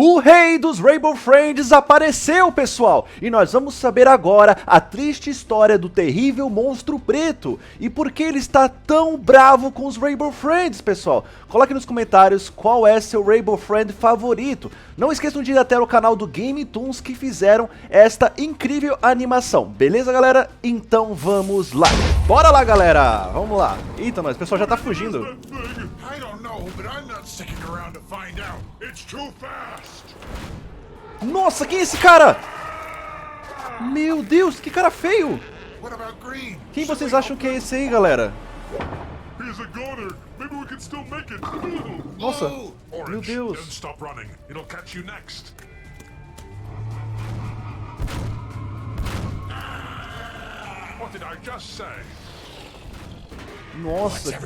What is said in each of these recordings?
O Rei dos Rainbow Friends apareceu, pessoal! E nós vamos saber agora a triste história do terrível monstro preto e por que ele está tão bravo com os Rainbow Friends, pessoal. Coloque nos comentários qual é seu Rainbow Friend favorito. Não esqueçam de ir até o canal do Game Toons que fizeram esta incrível animação. Beleza, galera? Então vamos lá! Bora lá, galera! Vamos lá! Eita, nós, o pessoal já tá fugindo. Nossa, quem é esse cara? Meu Deus, que cara feio! Quem vocês acham que é esse aí, galera? Nossa, meu Deus! Nossa!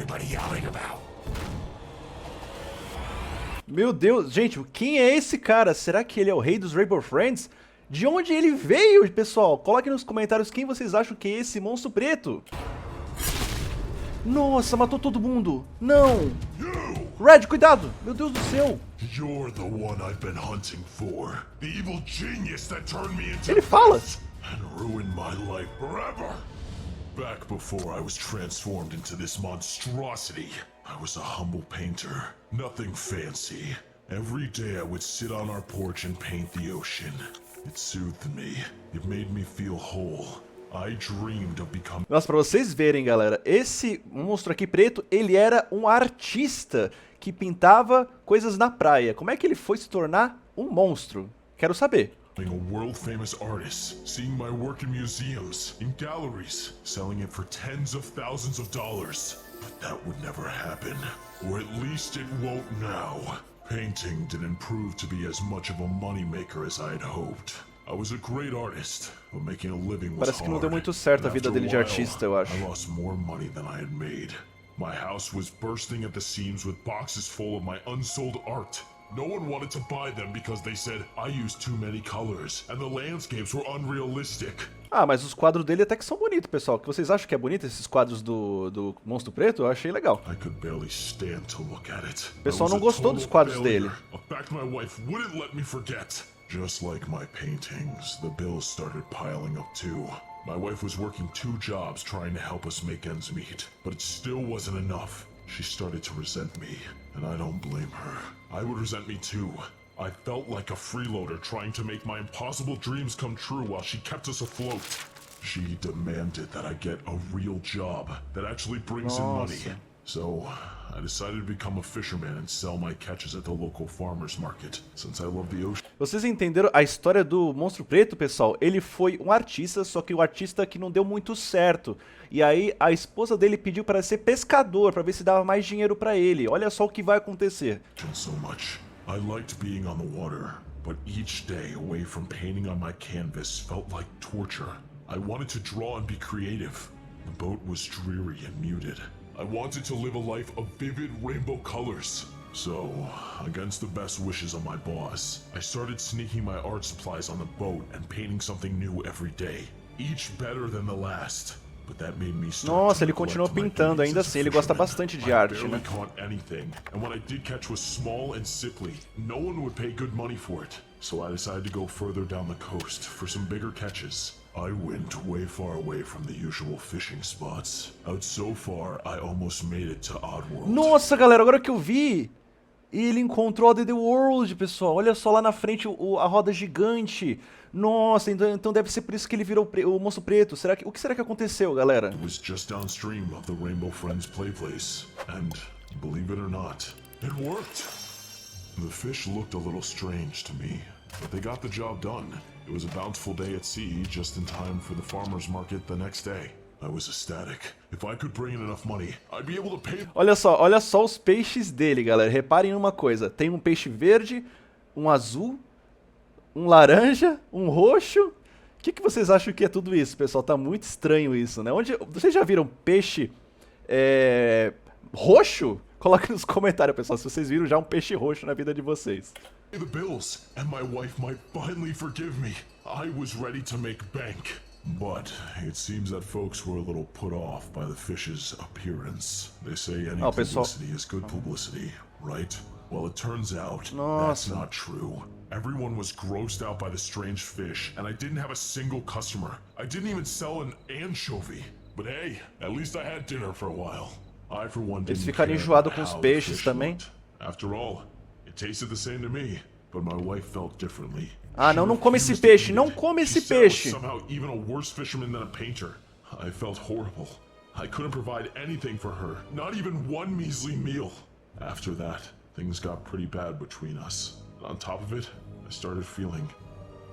Meu Deus, gente, quem é esse cara? Será que ele é o Rei dos Rainbow Friends? De onde ele veio, pessoal? Coloquem nos comentários quem vocês acham que é esse monstro preto. Nossa, matou todo mundo. Não. Red, cuidado. Meu Deus do céu. Ele fala. Back before I was transformed into this monstrosity, I was a humble painter. Nothing fancy. Every day I would sit on our porch and paint the ocean. It soothed me. It made me feel whole. I dreamed of becoming... Nossa, pra vocês verem, galera, esse monstro aqui preto, ele era um artista que pintava coisas na praia. Como é que ele foi se tornar um monstro? Quero saber. Being a world-famous artist, seeing my work in museums, in galleries, selling it for tens of thousands of dollars. But that would never happen. Or at least it won't now. Painting didn't prove to be as much of a moneymaker as I had hoped. I was a great artist, but making a living was Parece que não deu hard. muito certo a vida dele de artista, eu acho. I lost more money than I had made. My house was bursting at the seams with boxes full of my unsold art. No one wanted to buy them because they said I used too many colors and the landscapes were unrealistic. Ah, mas os quadros dele até que são bonitos, pessoal. O que vocês acham que é bonito esses quadros do monstro preto? Eu achei legal. I could barely stand to look at it. O pessoal não gostou dos quadros dele. A fact my wife wouldn't let me forget. Just like my paintings, the bills started piling up too. My wife was working 2 jobs trying to help us make ends meet, but it still wasn't enough. She started to resent me, and I don't blame her. I would resent me too. I felt like a freeloader trying to make my impossible dreams come true while she kept us afloat. She demanded that I get a real job that actually brings in money. So, I decided to become a fisherman and sell my catches at the local farmer's market, since I love the ocean. Vocês entenderam a história do monstro preto, pessoal? Ele foi um artista, só que o artista que não deu muito certo. E aí a esposa dele pediu para ser pescador, para ver se dava mais dinheiro para ele. Olha só o que vai acontecer. So much. I liked being on the water, but each day away from painting on my canvas felt like torture. I wanted to draw and be creative. The boat was dreary and muted. I wanted to live a life of vivid rainbow colors. So, against the best wishes of my boss, I started sneaking my art supplies on the boat and painting something new every day, each better than the last. But that made me start. Nossa, ele continuou pintando, ainda assim, ele gosta bastante de arte, né? I caught anything, and what I did catch was small and sickly. No one would pay good money for it. So I decided to go further down the coast for some bigger catches. I went way far away from the usual fishing spots. Out so far, I almost made it to Oddworld. Nossa, galera, agora que eu vi, ele encontrou a The World, pessoal. Olha só lá na frente a roda gigante. Nossa, então deve ser por isso que ele virou o monstro preto. O que será que aconteceu, galera? It was just downstream of the Rainbow Friends play place, and believe it or not, it worked. The fish looked a little strange to me, but they got the job done. It was a bountiful day at sea, just in time for the farmer's market the next day. I was ecstatic. If I could bring in enough money, I'd be able to pay... Olha só os peixes dele, galera. Reparem numa coisa. Tem um peixe verde, um azul, um laranja, um roxo. O que vocês acham que é tudo isso, pessoal? Tá muito estranho isso, né? Vocês já viram peixe roxo? Coloque nos comentários, pessoal, se vocês viram já um peixe roxo na vida de vocês. The bills, and my wife might finally forgive me. I was ready to make bank. But it seems that folks were a little put off by the fish's appearance. They say any publicity is good publicity, right? Well, it turns out that's not true. Everyone was grossed out by the strange fish, and I didn't have a single customer. I didn't even sell an anchovy. But hey, at least I had dinner for a while. I, for one, Eles didn't ficaram care enjoados com how os the peixes fish também. looked. After all, it tasted the same to me, but my wife felt differently. Ah, não come esse peixe, não come esse peixe. Somehow even a worse fisherman than a painter. I felt horrible. I couldn't provide anything for her, not even one measly meal. After that, things got pretty bad between us. On top of it, I started feeling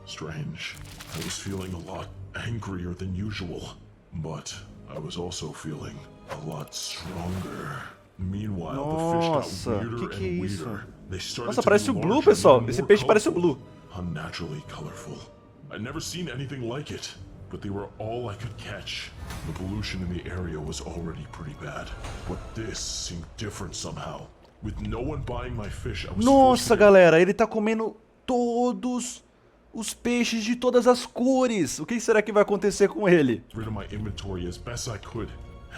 strange. I was feeling a lot angrier than usual, but I was also feeling a lot stronger. Meanwhile, the fish got weirder and weirder. They started to parece be o Blue, larger pessoal. and Esse more peixe parece o colorful. Blue. Unnaturally colorful. I'd never seen anything like it, but they were all I could catch. The pollution in the area was already pretty bad, but this seemed different somehow. With no one buying my fish, I was Nossa, galera, ele tá comendo todos os peixes de todas as cores. O que será que vai acontecer com ele? rid of my inventory as best I could.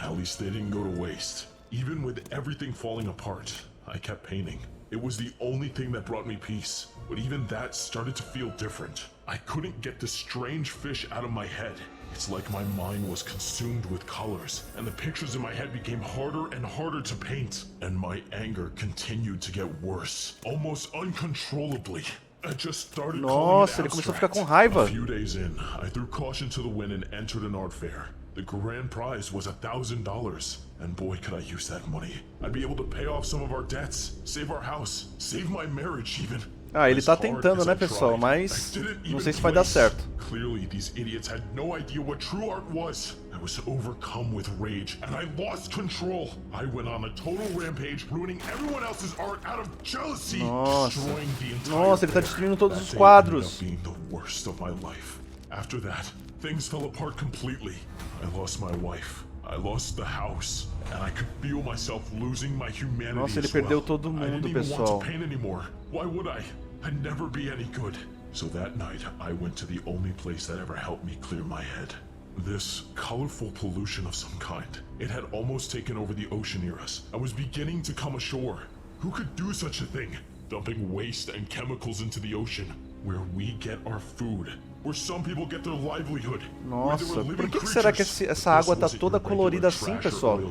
At least they didn't go to waste. Even with everything falling apart, I kept painting. It was the only thing that brought me peace. But even that started to feel different. I couldn't get this strange fish out of my head. It's like my mind was consumed with colors, and the pictures in my head became harder and harder to paint. And my anger continued to get worse, almost uncontrollably. I just started Nossa, ele começou a ficar com raiva. A few days in, I threw caution to the wind and entered an art fair. The grand prize was $1,000, and boy could I use that money. I'd be able to pay off some of our debts, save our house, save my marriage even. Ah, ele tá tentando, né, pessoal, mas não sei se vai dar certo. Clearly, these idiots had no idea what true art was. I was overcome with rage, and I lost control. I went on a total rampage, ruining everyone else's art out of jealousy, destroying the entire Nossa, ele tá destruindo todos os quadros. being the worst of my life. After that, things fell apart completely. I lost my wife. I lost the house, and I could feel myself losing my humanity. Nossa, ele as well. perdeu todo I mundo, didn't even want pessoal. to paint anymore. Why would I? I'd never be any good. So that night, I went to the only place that ever helped me clear my head. This colorful pollution of some kind. It had almost taken over the ocean near us. I was beginning to come ashore. Who could do such a thing? Dumping waste and chemicals into the ocean, where we get our food. Where some people get their livewhood. Nossa, por que será que essa água tá toda colorida assim, pessoal?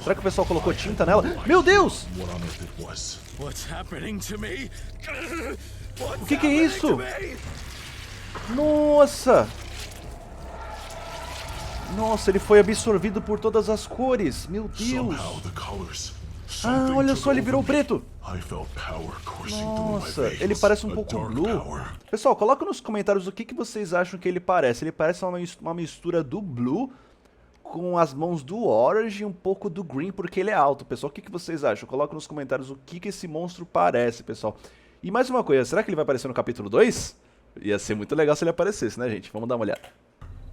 Será que o pessoal colocou tinta nela? Meu Deus! O que é isso? Nossa! Nossa, ele foi absorvido por todas as cores. Meu Deus! Ah, olha só, ele virou preto. Nossa, ele parece um pouco Blue. Pessoal, coloca nos comentários o que vocês acham que ele parece. Ele parece uma mistura do Blue com as mãos do Orange e um pouco do Green, porque ele é alto. Pessoal, o que vocês acham? Coloca nos comentários o que esse monstro parece, pessoal. E mais uma coisa, será que ele vai aparecer no capítulo 2? Ia ser muito legal se ele aparecesse, né, gente? Vamos dar uma olhada.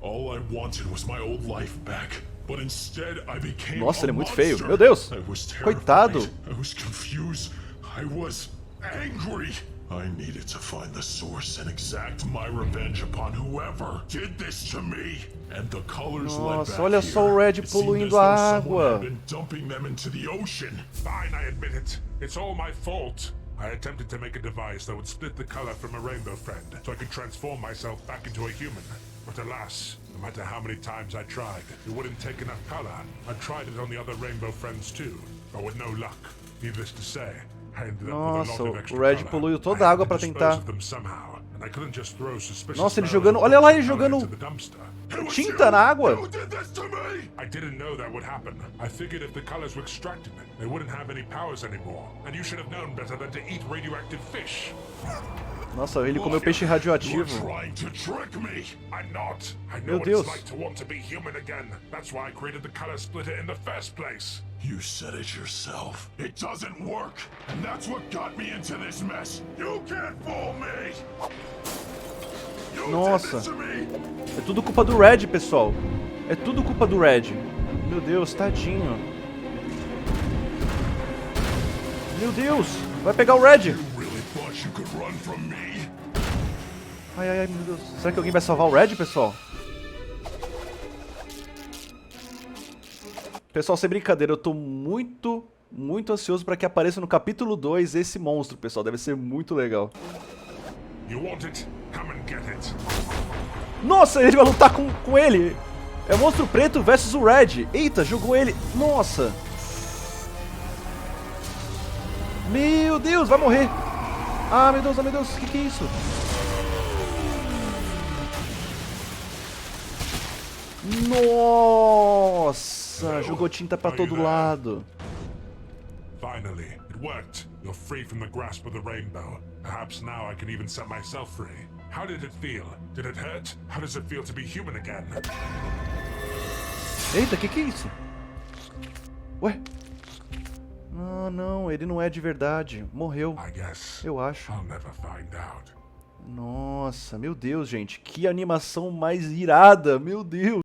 All I wanted was my old life back. But instead I became Nossa, ele é muito monster. feio. Meu Deus. I was Coitado. I was confused. I was angry. I needed to find the source and exact my revenge upon whoever did this to me. And the colors led back olha só o Red poluindo a água. Been dumping them into the ocean. Fine, I admit it. It's all my fault. I attempted to make a device that would split the color from a rainbow friend, so I could transform myself back into a human. But alas, no matter how many times I tried, it wouldn't take enough color. I tried it on the other rainbow friends too, but with no luck. Needless to say, I ended up with a lot Nossa, of extra o Red color. poluiu I toda a had água to pra dispose tentar. of them somehow, and I couldn't just throw suspicious Nossa, ele smells jogando, of olha lá ele toxic color jogando into the dumpster. tinta na água. Who did this to me? I didn't know that would happen. I figured if the colors were extracted, they wouldn't have any powers anymore. And you should have known better than to eat radioactive fish. Nossa, ele comeu peixe radioativo. You're trying to trick me. I'm not. I Meu know what Deus. it's like to want to be human again. That's why I created the color splitter in the first place. You said it yourself. It doesn't work. And that's what got me into this mess. You can't fool me. You Nossa. did this to me. É tudo culpa do Red, pessoal. É tudo culpa do Red. Meu Deus, tadinho. Meu Deus, vai pegar o Red. You really thought you could run from me? Ai, ai, ai, meu Deus. Será que alguém vai salvar o Red, pessoal? Pessoal, sem brincadeira, eu tô muito ansioso pra que apareça no capítulo 2 esse monstro, pessoal. Deve ser muito legal. You want it? Come and get it. Nossa, ele vai lutar com ele. É o monstro preto versus o Red. Eita, jogou ele. Nossa. Meu Deus, vai morrer. Ah, meu Deus, o que é isso? Nossa, jogou tinta pra todo lado. Finally, it worked. You're free from the grasp of the rainbow. Perhaps now I can even set myself free. How did it feel? Did it hurt? How does it feel to be human again? Eita, que é isso? Ué? Ah, não, ele não é de verdade. Morreu. I guess Eu acho. I'll never find out. Nossa, meu Deus, gente. Que animação mais irada. Meu Deus.